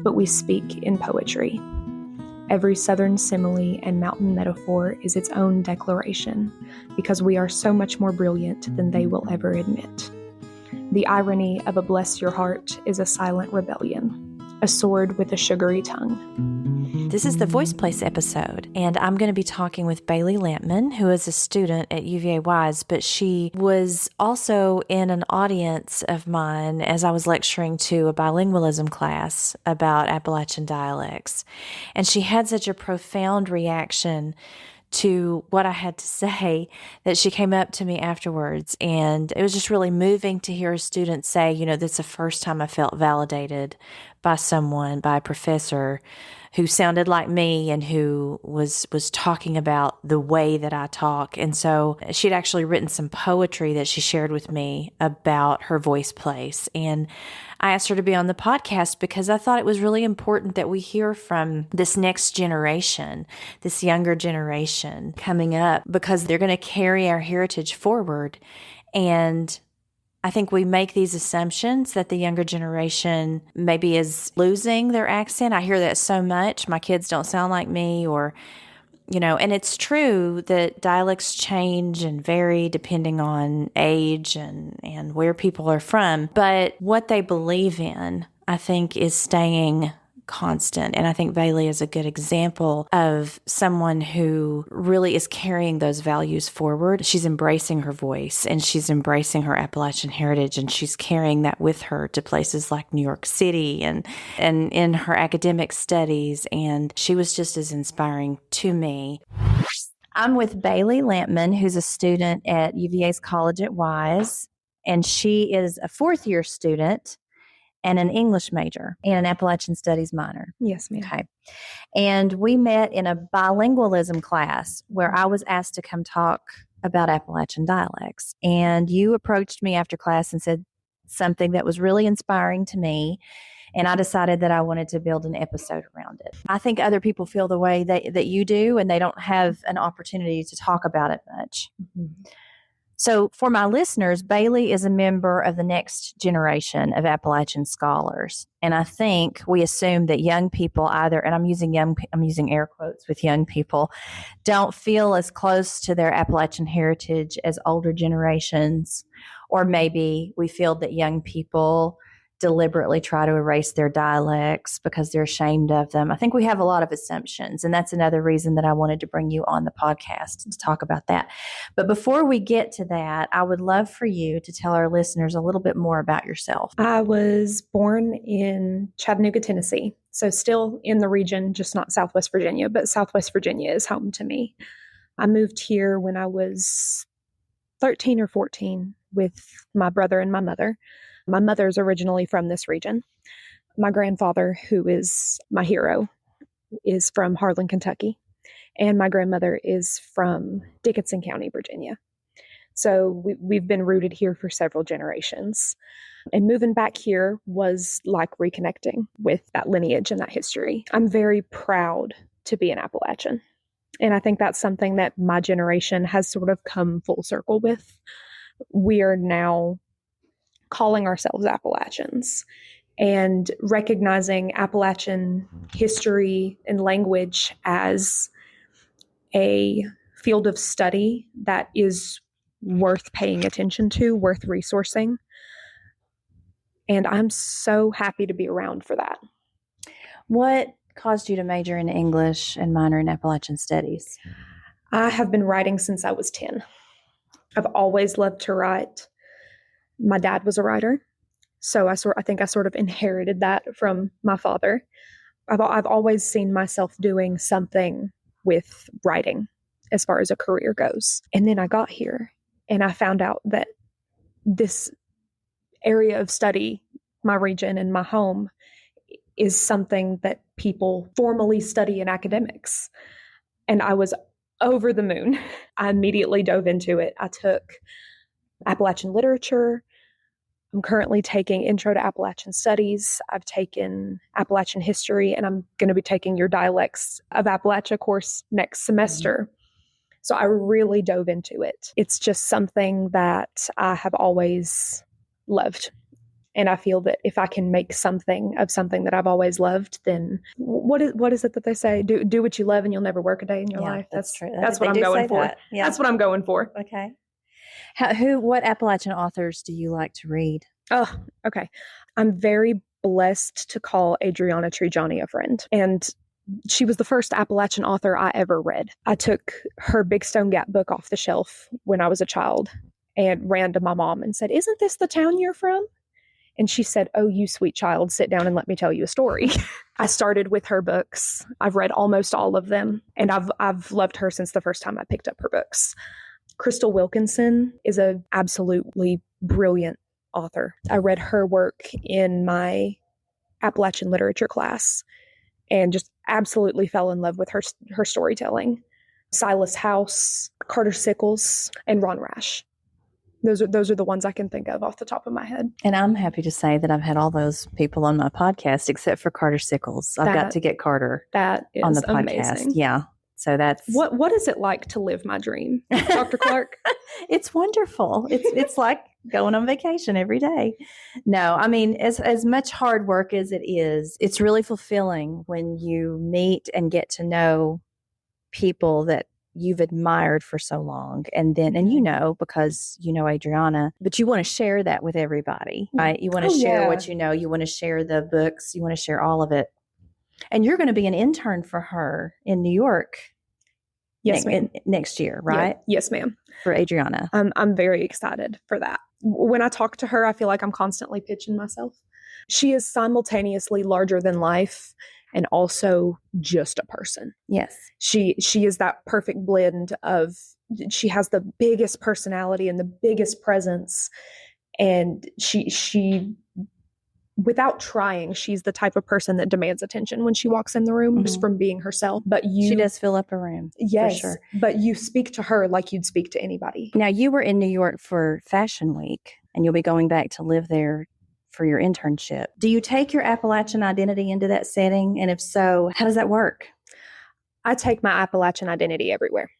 but we speak in poetry. Every southern simile and mountain metaphor is its own declaration, because we are so much more brilliant than they will ever admit. The irony of a bless your heart is a silent rebellion, a sword with a sugary tongue. This is the Voiceplace episode, and I'm going to be talking with Bailey Lantman, who is a student at UVA-Wise, but she was also in an audience of mine as I was lecturing to a bilingualism class about Appalachian dialects. And she had such a profound reaction to what I had to say that she came up to me afterwards. And it was just really moving to hear a student say, that's the first time I felt validated by someone, by a professor who sounded like me and who was talking about the way that I talk. And so she'd actually written some poetry that she shared with me about her voice place. And I asked her to be on the podcast because I thought it was really important that we hear from this next generation, this younger generation coming up, because they're going to carry our heritage forward. And I think we make these assumptions that the younger generation maybe is losing their accent. I hear that so much. My kids don't sound like me, or, and it's true that dialects change and vary depending on age and where people are from. But what they believe in, I think, is staying constant. And I think Bailey is a good example of someone who really is carrying those values forward. She's embracing her voice and she's embracing her Appalachian heritage, and she's carrying that with her to places like New York City and in her academic studies. And she was just as inspiring to me. I'm with Bailey Lantman, who's a student at UVA's College at Wise, and she is a fourth-year student and an English major and an Appalachian Studies minor. Yes, ma'am. Okay. And we met in a bilingualism class where I was asked to come talk about Appalachian dialects. And you approached me after class and said something that was really inspiring to me. And I decided that I wanted to build an episode around it. I think other people feel the way that you do, and they don't have an opportunity to talk about it much. Mm-hmm. So for my listeners, Bailey is a member of the next generation of Appalachian scholars. And I think we assume that young people either, and I'm using air quotes with young people, don't feel as close to their Appalachian heritage as older generations. Or maybe we feel that young people deliberately try to erase their dialects because they're ashamed of them. I think we have a lot of assumptions, and that's another reason that I wanted to bring you on the podcast to talk about that. But before we get to that, I would love for you to tell our listeners a little bit more about yourself. I was born in Chattanooga, Tennessee, so still in the region, just not Southwest Virginia, but Southwest Virginia is home to me. I moved here when I was 13 or 14 with my brother and my mother. My mother's originally from this region. My grandfather, who is my hero, is from Harlan, Kentucky. And my grandmother is from Dickinson County, Virginia. So we've been rooted here for several generations. And moving back here was like reconnecting with that lineage and that history. I'm very proud to be an Appalachian. And I think that's something that my generation has sort of come full circle with. We are now calling ourselves Appalachians and recognizing Appalachian history and language as a field of study that is worth paying attention to, worth resourcing. And I'm so happy to be around for that. What caused you to major in English and minor in Appalachian Studies? I have been writing since I was 10. I've always loved to write. My dad was a writer, so I think I sort of inherited that from my father. I've always seen myself doing something with writing as far as a career goes. And then I got here and I found out that this area of study, my region and my home, is something that people formally study in academics. And I was over the moon. I immediately dove into it. I took Appalachian literature. I'm currently taking Intro to Appalachian Studies. I've taken Appalachian history, and I'm going to be taking your Dialects of Appalachia course next semester. So I really dove into it. It's just something that I have always loved. And I feel that if I can make something of something that I've always loved, then what is it that they say? Do what you love and you'll never work a day in your life. That's true. That's what I'm going for. Yeah. That's what I'm going for. Okay. What Appalachian authors do you like to read? Oh, okay. I'm very blessed to call Adriana Trigiani a friend. And she was the first Appalachian author I ever read. I took her Big Stone Gap book off the shelf when I was a child and ran to my mom and said, "Isn't this the town you're from?" And she said, "Oh, you sweet child, sit down and let me tell you a story." I started with her books. I've read almost all of them, and I've loved her since the first time I picked up her books. Crystal Wilkinson is an absolutely brilliant author. I read her work in my Appalachian literature class and just absolutely fell in love with her storytelling. Silas House, Carter Sickles, and Ron Rash. Those are the ones I can think of off the top of my head. And I'm happy to say that I've had all those people on my podcast except for Carter Sickles. I've got to get Carter on the podcast. Amazing. Yeah. So that's what is it like to live my dream, Dr. Clark? It's wonderful. It's like going on vacation every day. No, I mean, as much hard work as it is, it's really fulfilling when you meet and get to know people that you've admired for so long. And because you know Adriana, but you want to share that with everybody, right? You want to share what you know. You want to share the books. You want to share all of it. And you're going to be an intern for her in New York. Yes, ma'am. Next year, right? Yeah. Yes, ma'am. For Adriana. I'm very excited for that. When I talk to her, I feel like I'm constantly pitching myself. She is simultaneously larger than life and also just a person. Yes. She is that perfect blend of, she has the biggest personality and the biggest presence. And she without trying, she's the type of person that demands attention when she walks in the room just from being herself. But she does fill up a room. Yes, for sure. But you speak to her like you'd speak to anybody. Now, you were in New York for Fashion Week, and you'll be going back to live there for your internship. Do you take your Appalachian identity into that setting? And if so, how does that work? I take my Appalachian identity everywhere.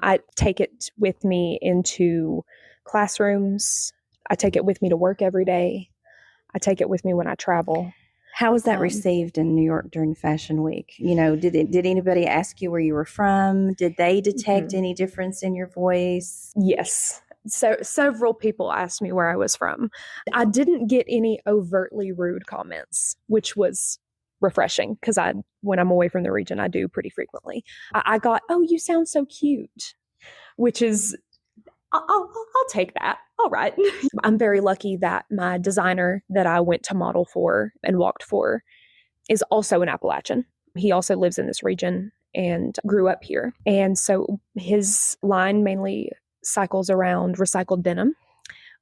I take it with me into classrooms. I take it with me to work every day. I take it with me when I travel. How was that received in New York during Fashion Week? You know, did anybody ask you where you were from? Did they detect any difference in your voice? Yes. So several people asked me where I was from. I didn't get any overtly rude comments, which was refreshing because when I'm away from the region, I do pretty frequently. I got, "Oh, you sound so cute," which is, I'll take that. All right. I'm very lucky that my designer that I went to model for and walked for is also an Appalachian. He also lives in this region and grew up here. And so his line mainly cycles around recycled denim,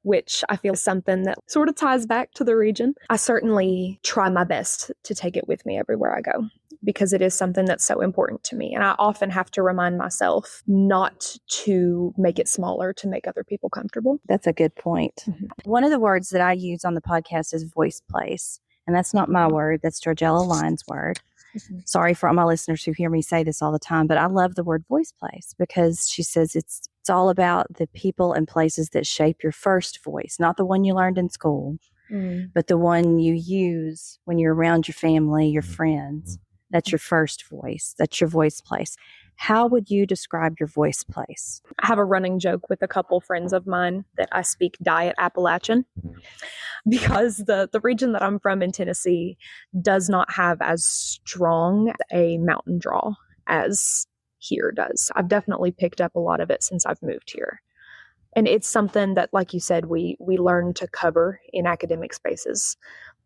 which I feel is something that sort of ties back to the region. I certainly try my best to take it with me everywhere I go because it is something that's so important to me. And I often have to remind myself not to make it smaller to make other people comfortable. That's a good point. One of the words that I use on the podcast is Voiceplace. And that's not my word. That's Georgella Lyon's word. Sorry for all my listeners who hear me say this all the time, but I love the word Voiceplace because she says it's all about the people and places that shape your first voice, not the one you learned in school, but the one you use when you're around your family, your friends. That's your first voice. That's your voice place. How would you describe your voice place? I have a running joke with a couple friends of mine that I speak diet Appalachian because the region that I'm from in Tennessee does not have as strong a mountain draw as here does. I've definitely picked up a lot of it since I've moved here. And it's something that, like you said, we learn to cover in academic spaces,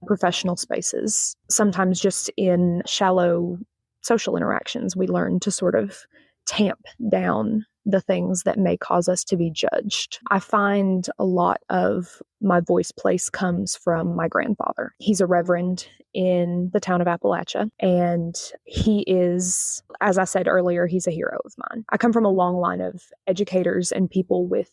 professional spaces, sometimes just in shallow social interactions. We learn to sort of tamp down the things that may cause us to be judged. I find a lot of my voice place comes from my grandfather. He's a reverend in the town of Appalachia, and he is, as I said earlier, he's a hero of mine. I come from a long line of educators and people with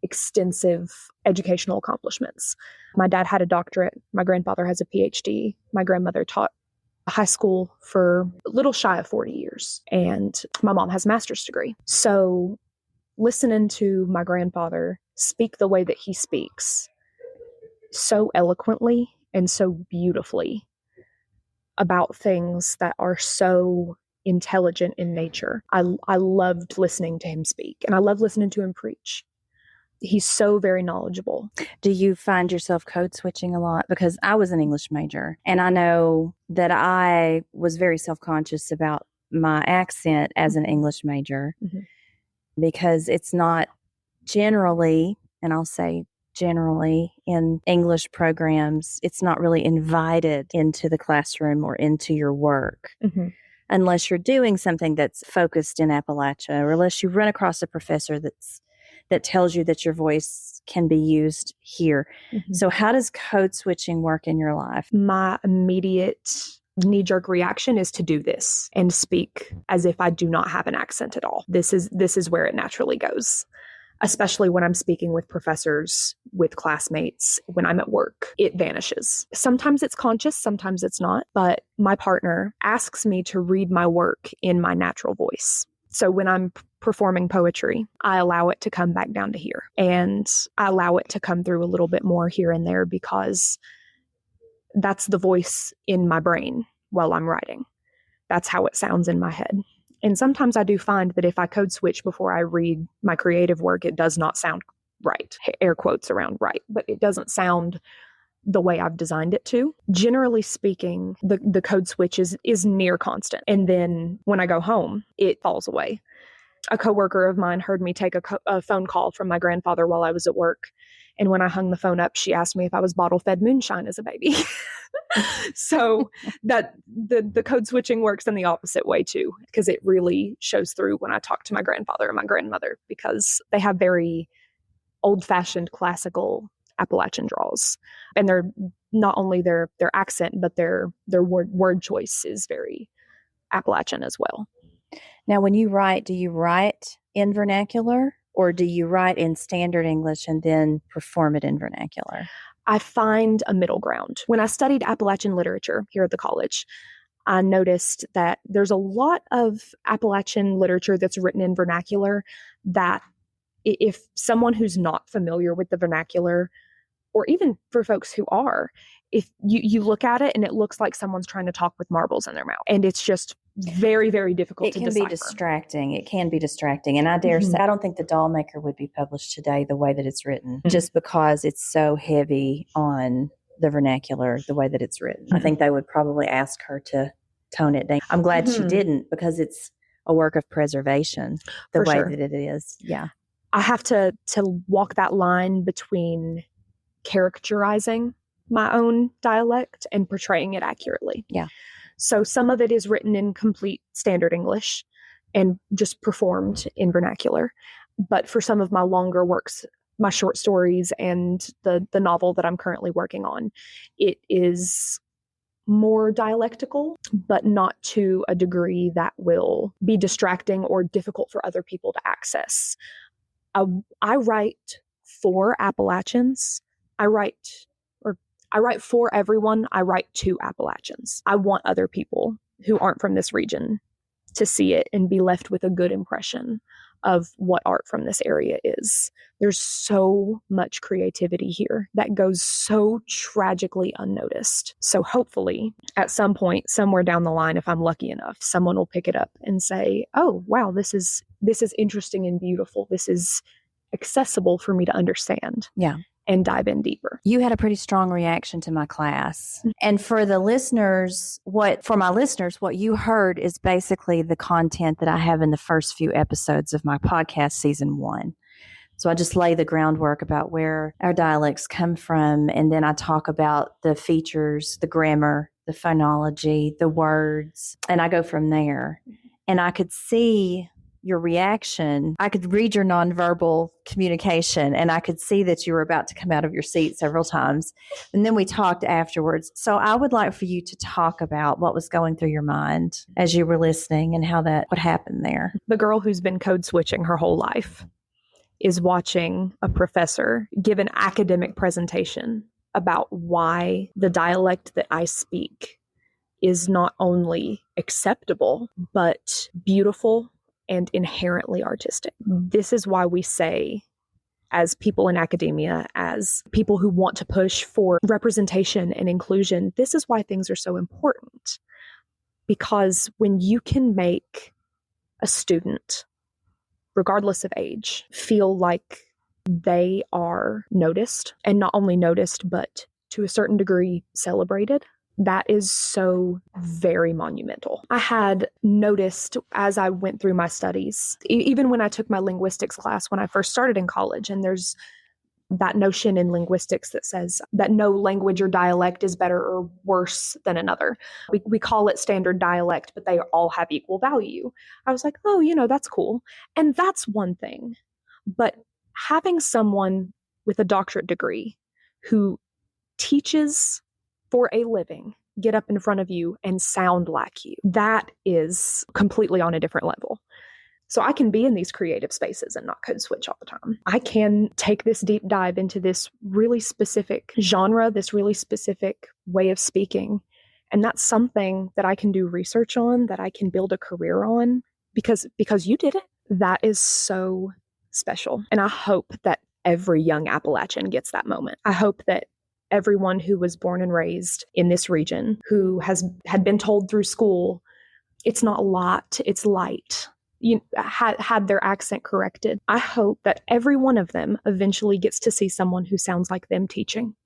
extensive educational accomplishments. My dad had a doctorate. My grandfather has a PhD. My grandmother taught high school for a little shy of 40 years. And my mom has a master's degree. So listening to my grandfather speak the way that he speaks so eloquently and so beautifully about things that are so intelligent in nature. I loved listening to him speak, and I love listening to him preach. He's so very knowledgeable. Do you find yourself code switching a lot? Because I was an English major, and I know that I was very self-conscious about my accent as an English major, because it's not generally, and I'll say generally, in English programs, it's not really invited into the classroom or into your work. Unless you're doing something that's focused in Appalachia, or unless you run across a professor that tells you that your voice can be used here. So how does code switching work in your life? My immediate knee-jerk reaction is to do this and speak as if I do not have an accent at all. This is where it naturally goes, especially when I'm speaking with professors, with classmates, when I'm at work. It vanishes. Sometimes it's conscious, sometimes it's not, but my partner asks me to read my work in my natural voice. So when I'm performing poetry, I allow it to come back down to here, and I allow it to come through a little bit more here and there, because that's the voice in my brain while I'm writing. That's how it sounds in my head. And sometimes I do find that if I code switch before I read my creative work, it does not sound right. Air quotes around right, but it doesn't sound the way I've designed it to. Generally speaking, the code switch is near constant. And then when I go home, it falls away. A coworker of mine heard me take a phone call from my grandfather while I was at work. And when I hung the phone up, she asked me if I was bottle fed moonshine as a baby. So that the code switching works in the opposite way too, because it really shows through when I talk to my grandfather and my grandmother, because they have very old fashioned classical Appalachian draws. And they're not only their accent, but their word choice is very Appalachian as well. Now, when you write, do you write in vernacular, or do you write in standard English and then perform it in vernacular? I find a middle ground. When I studied Appalachian literature here at the college, I noticed that there's a lot of Appalachian literature that's written in vernacular that if someone who's not familiar with the vernacular, or even for folks who are, if you look at it and it looks like someone's trying to talk with marbles in their mouth, and it's just very, very difficult to decipher. It can be distracting. And I dare say, I don't think The Dollmaker would be published today the way that it's written, just because it's so heavy on the vernacular, the way that it's written. I think they would probably ask her to tone it down. I'm glad she didn't, because it's a work of preservation, the way that it is. Yeah. I have to walk that line between characterizing my own dialect and portraying it accurately. Yeah. So some of it is written in complete standard English and just performed in vernacular. But for some of my longer works, my short stories and the novel that I'm currently working on, it is more dialectical, but not to a degree that will be distracting or difficult for other people to access. I write for Appalachians. I write for everyone. I write to Appalachians. I want other people who aren't from this region to see it and be left with a good impression of what art from this area is. There's so much creativity here that goes so tragically unnoticed. So hopefully at some point, somewhere down the line, if I'm lucky enough, someone will pick it up and say, oh, wow, this is interesting and beautiful. This is accessible for me to understand. Yeah. And dive in deeper. You had a pretty strong reaction to my class. And for my listeners, what you heard is basically the content that I have in the first few episodes of my podcast, season 1. So I just lay the groundwork about where our dialects come from. And then I talk about the features, the grammar, the phonology, the words, and I go from there. And I could see your reaction. I could read your nonverbal communication, and I could see that you were about to come out of your seat several times. And then we talked afterwards. So I would like for you to talk about what was going through your mind as you were listening and what happened there. The girl who's been code switching her whole life is watching a professor give an academic presentation about why the dialect that I speak is not only acceptable, but beautiful and inherently artistic. This is why we say as people in academia, as people who want to push for representation and inclusion, this is why things are so important. Because when you can make a student, regardless of age, feel like they are noticed, and not only noticed, but to a certain degree celebrated, that is so very monumental. I had noticed as I went through my studies, even when I took my linguistics class when I first started in college, and there's that notion in linguistics that says that no language or dialect is better or worse than another. We call it standard dialect, but they all have equal value. I was like, oh, that's cool. And that's one thing. But having someone with a doctorate degree who teaches for a living get up in front of you and sound like you, that is completely on a different level. So I can be in these creative spaces and not code switch all the time. I can take this deep dive into this really specific genre, this really specific way of speaking. And that's something that I can do research on, that I can build a career on because you did it. That is so special. And I hope that every young Appalachian gets that moment. I hope that everyone who was born and raised in this region, who had been told through school, it's not lot, it's light, had their accent corrected. I hope that every one of them eventually gets to see someone who sounds like them teaching,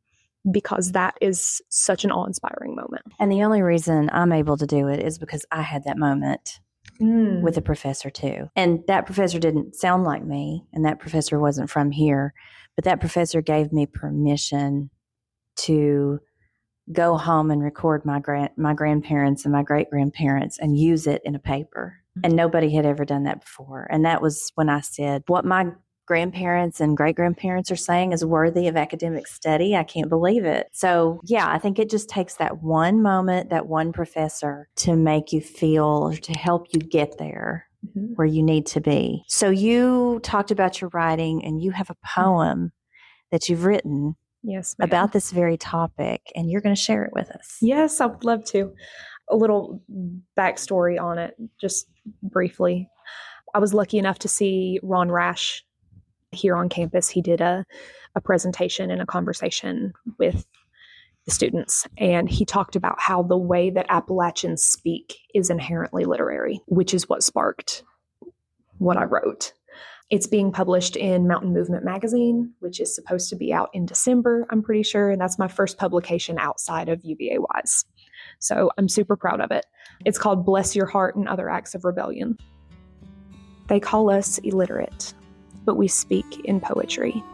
because that is such an awe-inspiring moment. And the only reason I'm able to do it is because I had that moment with a professor too. And that professor didn't sound like me, and that professor wasn't from here, but that professor gave me permission to go home and record my grandparents and my great-grandparents and use it in a paper. And nobody had ever done that before. And that was when I said, what my grandparents and great-grandparents are saying is worthy of academic study. I can't believe it. So yeah, I think it just takes that one moment, that one professor to make you feel, or to help you get there where you need to be. So you talked about your writing, and you have a poem that you've written about this very topic, and you're going to share it with us. Yes, I would love to. A little backstory on it, just briefly. I was lucky enough to see Ron Rash here on campus. He did a presentation and a conversation with the students, and he talked about how the way that Appalachians speak is inherently literary, which is what sparked what I wrote. It's being published in Mountain Movement magazine, which is supposed to be out in December, I'm pretty sure. And that's my first publication outside of UVA-Wise. So I'm super proud of it. It's called Bless Your Heart and Other Acts of Rebellion. They call us illiterate, but we speak in poetry.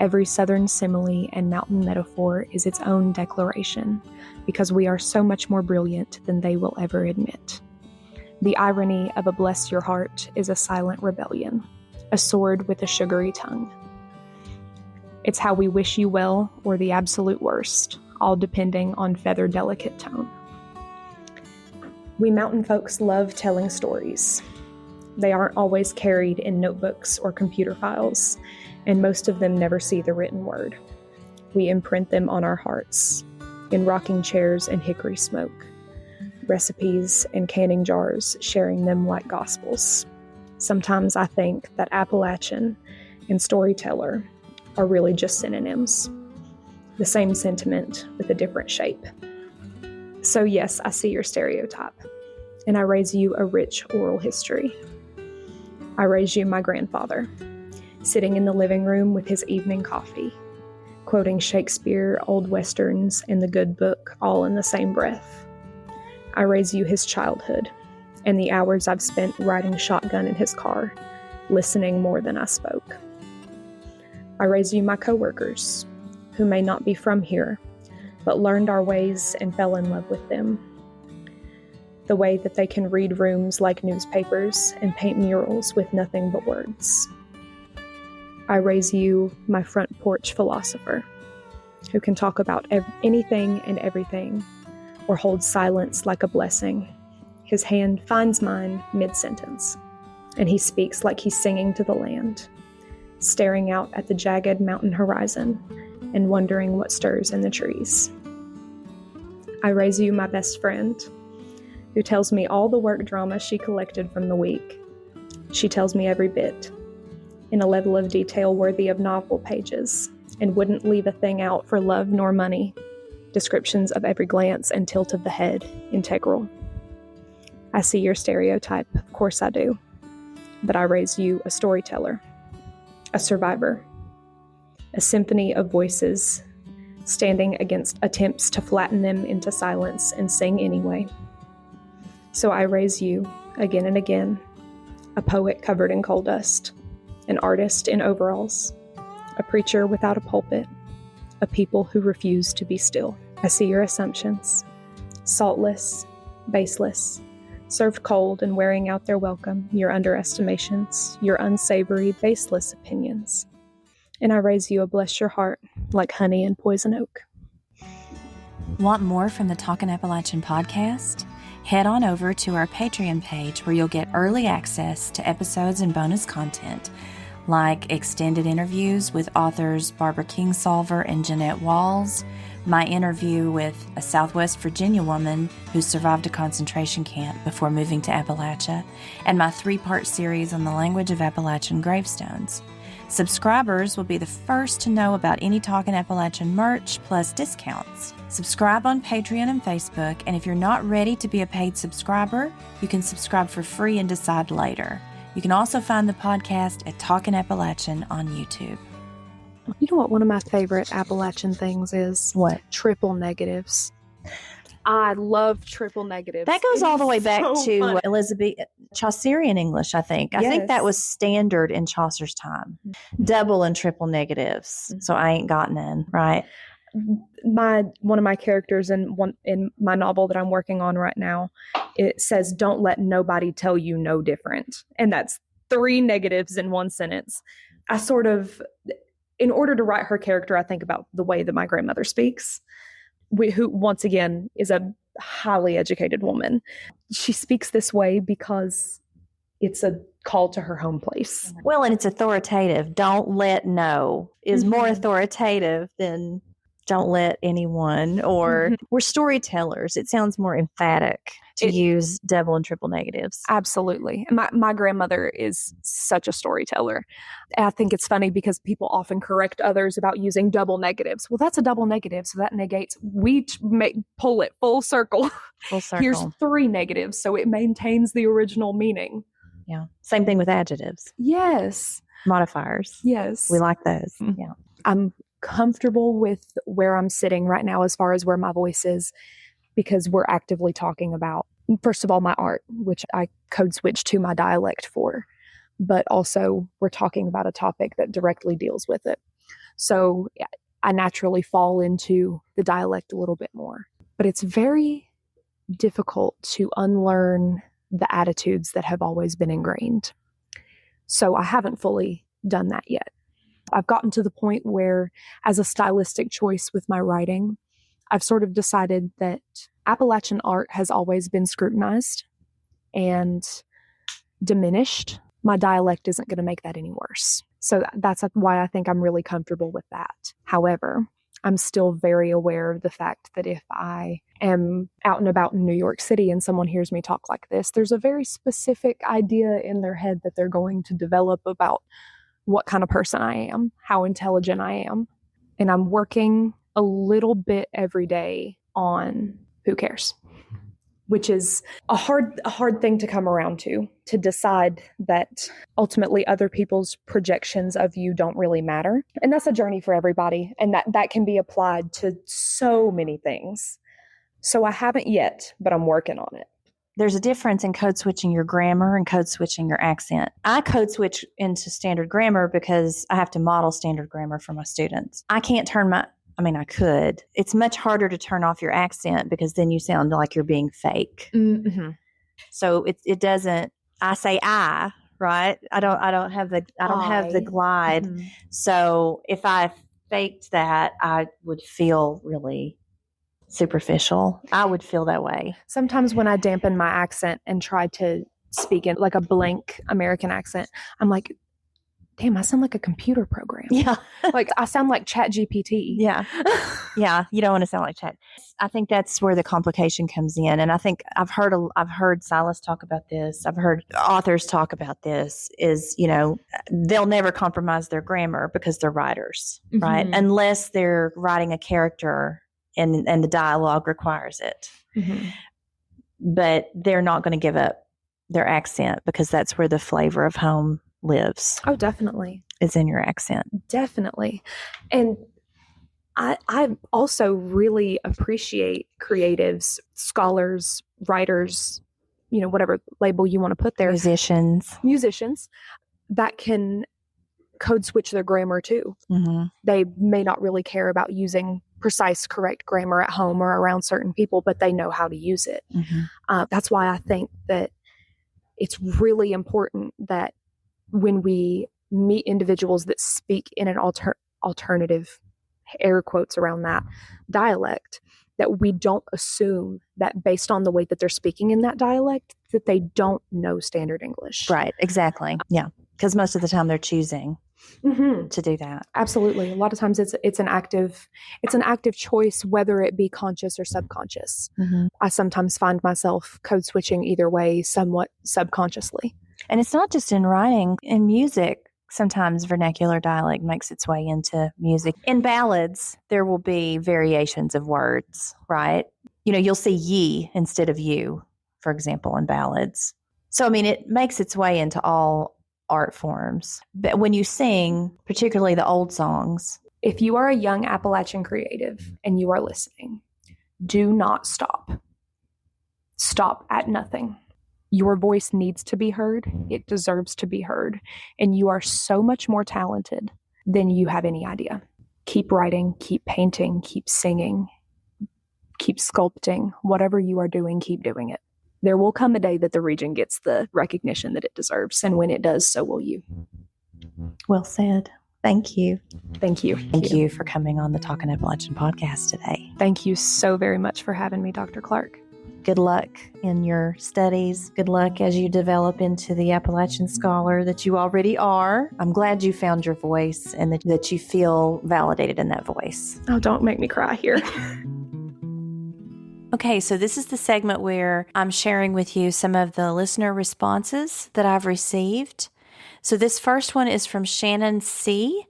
Every southern simile and mountain metaphor is its own declaration, because we are so much more brilliant than they will ever admit. The irony of a bless your heart is a silent rebellion, a sword with a sugary tongue. It's how we wish you well or the absolute worst, all depending on feather delicate tone. We mountain folks love telling stories. They aren't always carried in notebooks or computer files, and most of them never see the written word. We imprint them on our hearts, in rocking chairs and hickory smoke, recipes and canning jars, sharing them like gospels. Sometimes I think that Appalachian and storyteller are really just synonyms, the same sentiment with a different shape. So yes, I see your stereotype, and I raise you a rich oral history. I raise you my grandfather, sitting in the living room with his evening coffee, quoting Shakespeare, old westerns, and the good book all in the same breath. I raise you his childhood, and the hours I've spent riding shotgun in his car, listening more than I spoke. I raise you my coworkers, who may not be from here, but learned our ways and fell in love with them. The way that they can read rooms like newspapers and paint murals with nothing but words. I raise you my front porch philosopher, who can talk about anything and everything, or hold silence like a blessing. His hand finds mine mid-sentence, and he speaks like he's singing to the land, staring out at the jagged mountain horizon and wondering what stirs in the trees. I raise you my best friend, who tells me all the work drama she collected from the week. She tells me every bit. in a level of detail worthy of novel pages, and wouldn't leave a thing out for love nor money. Descriptions of every glance and tilt of the head, integral. I see your stereotype, of course I do, but I raise you a storyteller, a survivor, a symphony of voices standing against attempts to flatten them into silence and sing anyway. So I raise you, again and again, a poet covered in coal dust, an artist in overalls, a preacher without a pulpit, a people who refuse to be still. I see your assumptions, saltless, baseless, served cold and wearing out their welcome, your underestimations, your unsavory, baseless opinions. And I raise you a bless your heart like honey and poison oak. Want more from the Talkin' Appalachian podcast? Head on over to our Patreon page where you'll get early access to episodes and bonus content, like extended interviews with authors Barbara Kingsolver and Jeanette Walls, my interview with a Southwest Virginia woman who survived a concentration camp before moving to Appalachia, and my 3-part series on the language of Appalachian gravestones. Subscribers will be the first to know about any Talkin' Appalachian merch plus discounts. Subscribe on Patreon and Facebook, and if you're not ready to be a paid subscriber, you can subscribe for free and decide later. You can also find the podcast at Talkin' Appalachian on YouTube. You know what one of my favorite Appalachian things is? What? Triple negatives. I love triple negatives. That goes all the way back so to funny. Elizabeth Chaucerian English, I think. I think that Yes. was standard in Chaucer's time. Double and triple negatives. So I ain't got none, right? One of my characters in my novel that I'm working on right now, it says, "Don't let nobody tell you no different," and that's 3 negatives in one sentence. I sort of, in order to write her character, I think about the way that my grandmother speaks, who once again is a highly educated woman. She speaks this way because it's a call to her home place. Well, and it's authoritative. Don't let no is more authoritative than don't let anyone, or we're storytellers. It sounds more emphatic to use double and triple negatives. Absolutely. My grandmother is such a storyteller. And I think it's funny because people often correct others about using double negatives. Well, that's a double negative, so that negates. We pull it full circle. Full circle. Here's 3 negatives, so it maintains the original meaning. Yeah. Same thing with adjectives. Yes. Modifiers. Yes. We like those. Mhm. Yeah. I'm comfortable with where I'm sitting right now as far as where my voice is, because we're actively talking about, first of all, my art, which I code switch to my dialect for, but also we're talking about a topic that directly deals with it. So I naturally fall into the dialect a little bit more, but it's very difficult to unlearn the attitudes that have always been ingrained. So I haven't fully done that yet. I've gotten to the point where, as a stylistic choice with my writing, I've sort of decided that Appalachian art has always been scrutinized and diminished. My dialect isn't going to make that any worse. So that's why I think I'm really comfortable with that. However, I'm still very aware of the fact that if I am out and about in New York City and someone hears me talk like this, there's a very specific idea in their head that they're going to develop about what kind of person I am, how intelligent I am. And I'm working a little bit every day on who cares, which is a hard thing to come around to decide that ultimately other people's projections of you don't really matter. And that's a journey for everybody. And that can be applied to so many things. So I haven't yet, but I'm working on it. There's a difference in code switching your grammar and code switching your accent. I code switch into standard grammar because I have to model standard grammar for my students. I can't I could. It's much harder to turn off your accent because then you sound like you're being fake. Mm-hmm. So it doesn't, I say I, right? I don't have the glide. Mm-hmm. So if I faked that, I would feel really superficial. I would feel that way. Sometimes when I dampen my accent and try to speak in like a blank American accent, I'm like, damn, I sound like a computer program. Yeah. Like I sound like ChatGPT. Yeah. Yeah. You don't want to sound like Chat. I think that's where the complication comes in. And I think I've heard Silas talk about this. I've heard authors talk about this is, they'll never compromise their grammar because they're writers, right? Mm-hmm. Unless they're writing a character and the dialogue requires it. Mm-hmm. But they're not going to give up their accent because that's where the flavor of home lives. Oh, definitely. Is in your accent. Definitely. And I also really appreciate creatives, scholars, writers, whatever label you want to put there. Musicians that can code switch their grammar too. Mm-hmm. They may not really care about using precise, correct grammar at home or around certain people, but they know how to use it. Mm-hmm. That's why I think that it's really important that when we meet individuals that speak in an alternative, air quotes around that, dialect, that we don't assume that based on the way that they're speaking in that dialect, that they don't know standard English. Right, exactly. Yeah, because most of the time they're choosing to do that. Absolutely. A lot of times it's an active choice, whether it be conscious or subconscious. Mm-hmm. I sometimes find myself code switching either way, somewhat subconsciously. And it's not just in writing, in music. Sometimes vernacular dialect makes its way into music. In ballads, there will be variations of words, right? You'll see ye instead of you, for example, in ballads. So, it makes its way into all art forms. But when you sing, particularly the old songs. If you are a young Appalachian creative and you are listening, do not stop. Stop at nothing. Your voice needs to be heard. It deserves to be heard. And you are so much more talented than you have any idea. Keep writing, keep painting, keep singing, keep sculpting. Whatever you are doing, keep doing it. There will come a day that the region gets the recognition that it deserves. And when it does, so will you. Well said. Thank you. Thank you. Thank you for coming on the Talkin' Appalachian podcast today. Thank you so very much for having me, Dr. Clark. Good luck in your studies. Good luck as you develop into the Appalachian scholar that you already are. I'm glad you found your voice and that you feel validated in that voice. Oh, don't make me cry here. Okay, so this is the segment where I'm sharing with you some of the listener responses that I've received. So this first one is from Shannon C.,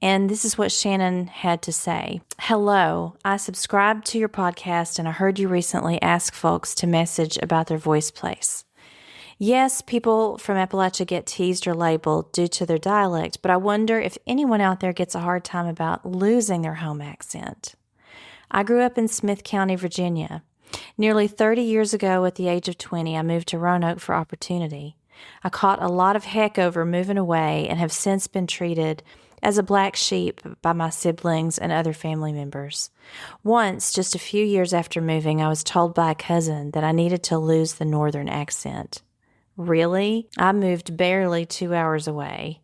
and this is what Shannon had to say. Hello, I subscribed to your podcast and I heard you recently ask folks to message about their voice place. Yes, people from Appalachia get teased or labeled due to their dialect, but I wonder if anyone out there gets a hard time about losing their home accent. I grew up in Smith County, Virginia. Nearly 30 years ago, at the age of 20, I moved to Roanoke for opportunity. I caught a lot of heck over moving away and have since been treated as a black sheep by my siblings and other family members. Once, just a few years after moving, I was told by a cousin that I needed to lose the northern accent. Really? I moved barely 2 hours away.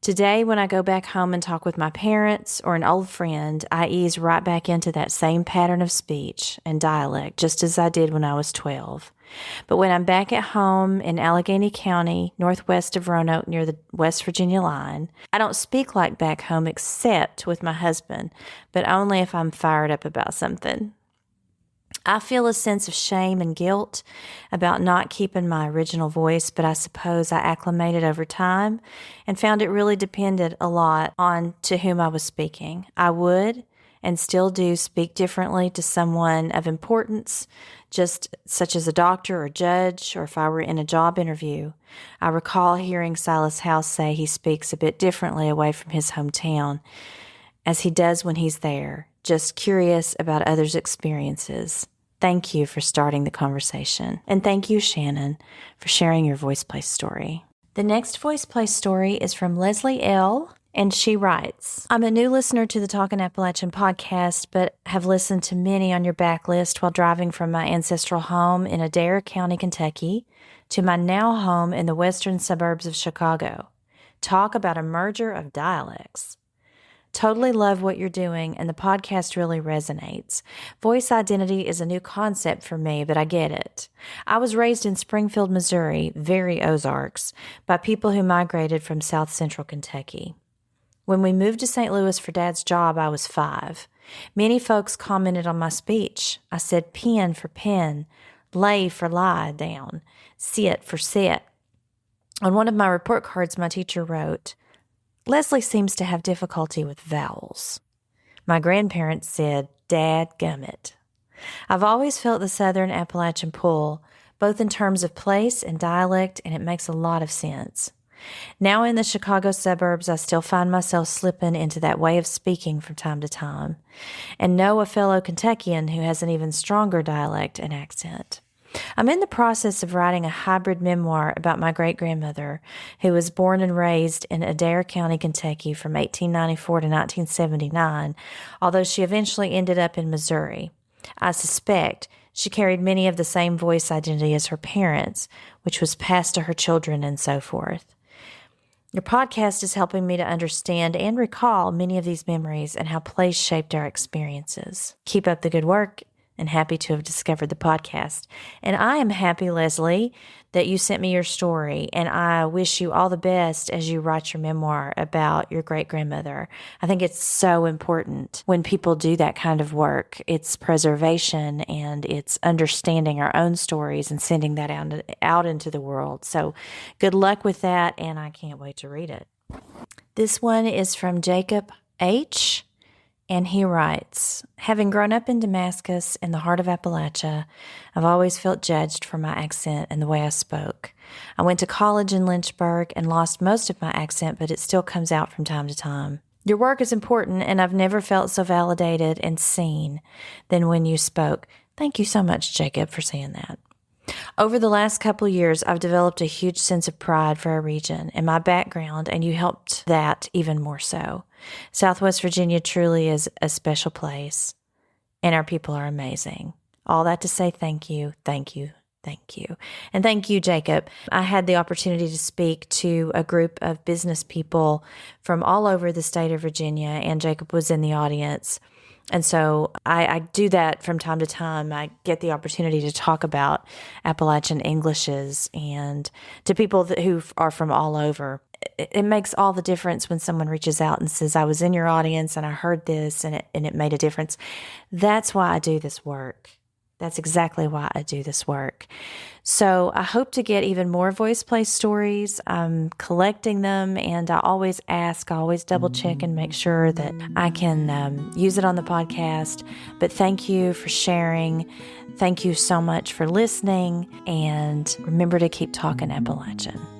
Today, when I go back home and talk with my parents or an old friend, I ease right back into that same pattern of speech and dialect, just as I did when I was 12. But when I'm back at home in Allegheny County, northwest of Roanoke near the West Virginia line, I don't speak like back home except with my husband, but only if I'm fired up about something. I feel a sense of shame and guilt about not keeping my original voice, but I suppose I acclimated over time and found it really depended a lot on to whom I was speaking. I would and still do speak differently to someone of importance, just such as a doctor or judge, or if I were in a job interview. I recall hearing Silas House say he speaks a bit differently away from his hometown, as he does when he's there, just curious about others' experiences. Thank you for starting the conversation. And thank you, Shannon, for sharing your VoicePlace story. The next VoicePlace story is from Leslie L., and she writes, I'm a new listener to the Talkin' Appalachian podcast, but have listened to many on your backlist while driving from my ancestral home in Adair County, Kentucky, to my now home in the western suburbs of Chicago. Talk about a merger of dialects. Totally love what you're doing, and the podcast really resonates. Voice identity is a new concept for me, but I get it. I was raised in Springfield, Missouri, very Ozarks, by people who migrated from South Central Kentucky. When we moved to St. Louis for Dad's job, I was 5. Many folks commented on my speech. I said pen for pen, lay for lie down, sit for sit. On one of my report cards, my teacher wrote, "Leslie seems to have difficulty with vowels." My grandparents said, "Dadgummit." I've always felt the Southern Appalachian pull, both in terms of place and dialect, and it makes a lot of sense. Now in the Chicago suburbs, I still find myself slipping into that way of speaking from time to time, and know a fellow Kentuckian who has an even stronger dialect and accent. I'm in the process of writing a hybrid memoir about my great-grandmother, who was born and raised in Adair County, Kentucky from 1894 to 1979, although she eventually ended up in Missouri. I suspect she carried many of the same voice identity as her parents, which was passed to her children and so forth. Your podcast is helping me to understand and recall many of these memories and how place shaped our experiences. Keep up the good work, and happy to have discovered the podcast. And I am happy, Leslie, that you sent me your story, and I wish you all the best as you write your memoir about your great-grandmother. I think it's so important when people do that kind of work. It's preservation, and it's understanding our own stories and sending that out into the world. So good luck with that, and I can't wait to read it. This one is from Jacob H., and he writes, "Having grown up in Damascus in the heart of Appalachia, I've always felt judged for my accent and the way I spoke. I went to college in Lynchburg and lost most of my accent, but it still comes out from time to time. Your work is important, and I've never felt so validated and seen than when you spoke." Thank you so much, Jacob, for saying that. "Over the last couple of years, I've developed a huge sense of pride for our region and my background, and you helped that even more so. Southwest Virginia truly is a special place, and our people are amazing. All that to say thank you, thank you, thank you." And thank you, Jacob. I had the opportunity to speak to a group of business people from all over the state of Virginia, and Jacob was in the audience. And so I do that from time to time. I get the opportunity to talk about Appalachian Englishes and to people who are from all over. It makes all the difference when someone reaches out and says, "I was in your audience and I heard this and it made a difference." That's why I do this work. That's exactly why I do this work. So I hope to get even more VoicePlace stories. I'm collecting them, and I always double check and make sure that I can use it on the podcast. But thank you for sharing. Thank you so much for listening, and remember to keep talking Appalachian.